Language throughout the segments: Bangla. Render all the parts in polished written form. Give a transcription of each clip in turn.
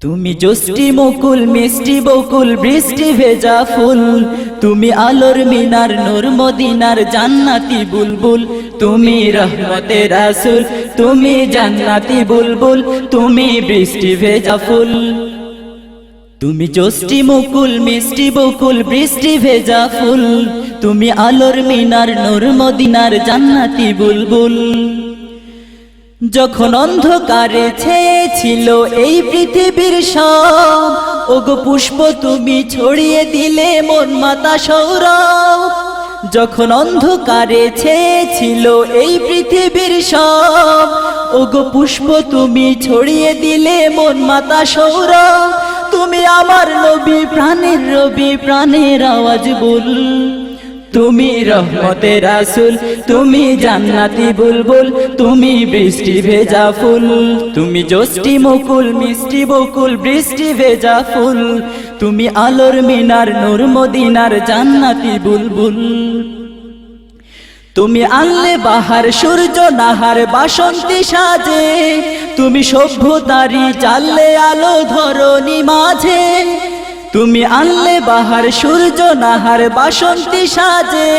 তুমি জষ্টি মুকুল মিষ্টি বকুল বৃষ্টি ভেজা ফুল, তুমি আলোর মিনার নূর মদিনার জান্নাতি বুলবুল, তুমি রহমতের রাসূল, তুমি জান্নাতি বুলবুল, তুমি বৃষ্টি ভেজা ফুল। তুমি জষ্টি মুকুল মিষ্টি বকুল বৃষ্টি ভেজা ফুল, তুমি আলোর মিনার নূর মদিনার জান্নাতি বুলবুল। যখন অন্ধকারে ছেয়েছিল এই পৃথিবীর সব, ওগো পুষ্প তুমি ছড়িয়ে দিলে মন মাতা সৌরভ। যখন অন্ধকারে ছেয়েছিল এই পৃথিবীর সব, ওগো পুষ্প তুমি ছড়িয়ে দিলে মন মাতা সৌরভ। তুমি আমার নবী প্রাণের রবি প্রাণের আওয়াজ বল, তুমি রহমতের রাসূল, তুমি জান্নাতি বুলবুল, তুমি বৃষ্টি ভেজা ফুল। তুমি জষ্টি মুকুল মিষ্টি বকুল বৃষ্টি ভেজা ফুল, তুমি আলোর মিনার নূর মদিনার জান্নাতি বুলবুল। তুমি আনলে বাহার সূর্য নাহার বাসন্তী সাজে, তুমি সভ্যতারি চাললে আলো ধরণী মাঝে। তুমি আনলে বাহার সূর্য নাহার বাসন্তী সাজে,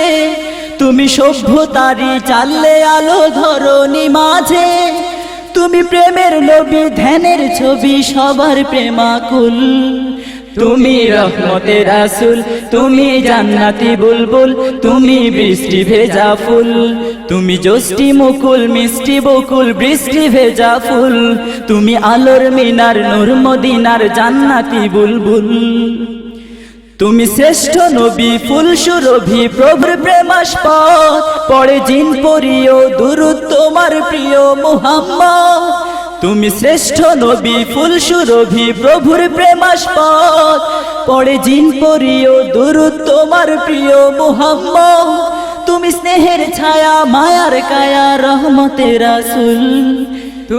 তুমি সভ্যতারি চাললে আলো ধরণী মাঝে। তুমি প্রেমের নবী ধ্যানের ছবি সবার প্রেমাকুল, তুমি রহমতের রাসূল, তুমি জান্নাতি বুলবুল, তুমি বৃষ্টি ভেজা ফুল। তুমি জষ্টি মুকুল মিষ্টি বকুল বৃষ্টি ভেজা ফুল, তুমি আলোর মিনার নূর মদিনার জান্নাতি বুলবুল। তুমি শ্রেষ্ঠ নবী ফুল সুরভি প্রভুর প্রেমাস্পদ, পড়ে জিন পরিও দুরূদ তোমার প্রিয় মুহাম্মদ। তুমি শ্রেষ্ঠ নবী ফুল সুরভি প্রভুর প্রেমাস্পদ, পড়ে জিন পরিও দুরূদ তোমার প্রিয় মুহাম্মদ। তুমি স্নেহের ছায়া মায়ার কায়া রহমতের রাসূল,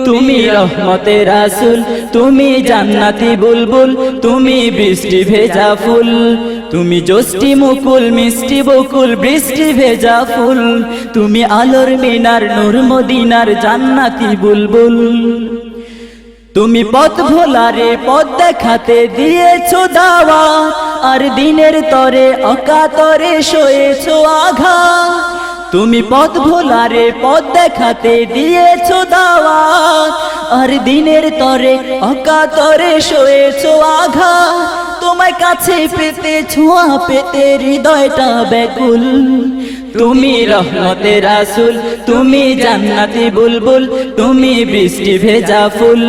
তুমি রহমতের রাসূল, তুমি জান্নাতি বুলবুল, তুমি বৃষ্টি ভেজা ফুল। তুমি জষ্টি মুকুল মিষ্টি বকুল বৃষ্টি ভেজা ফুল, তুমি আলোর মিনার নূর মদিনার জান্নাতি বুলবুল। তুমি পথ ভোলারে পথ দেখাতে দিয়েছো দাওয়াত, আর দিনের তরে অকাতরে সয়েছো আঘাত। তুমি পথ ভোলারে পথ দেখাতে দিয়েছো দাওয়াত, আর দিনের তরে অকাতরে সয়েছো আঘাত। তোমায় কাছে পেতে ছোঁয়া পেতে হৃদয়টা ব্যাকুল, তুমি রহমতের রাসূল, তুমি জান্নাতি বুলবুল, তুমি বৃষ্টি ভেজা ফুল।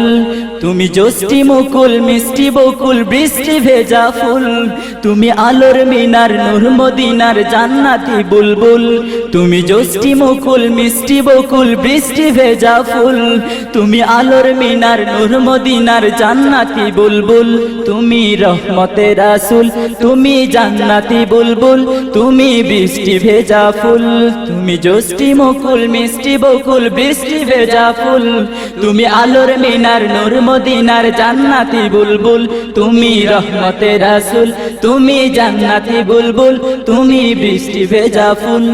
তুমি জষ্টি মুকুল মিষ্টি বকুল বৃষ্টি ভেজা ফুল, তুমি আলোর মিনার নূর মদিনার জান্নাতি বুলবুল। তুমি জষ্টি মুকুল মিষ্টি বকুল বৃষ্টি ভেজা ফুল, তুমি আলোর মিনার নূর মদিনার জান্নাতি বুলবুল। তুমি রহমতের রাসূল, তুমি জান্নাতি বুলবুল, তুমি বৃষ্টি ভেজা ফুল। তুমি জষ্টি মুকুল মিষ্টি বকুল বৃষ্টি ভেজা ফুল, তুমি আলোর মিনার নূর মদিনার জান্নাতি বুলবুল। তুমি রহমতের রাসূল, তুমি জান্নাতি বুলবুল, তুমি বৃষ্টি ভেজা ফুল।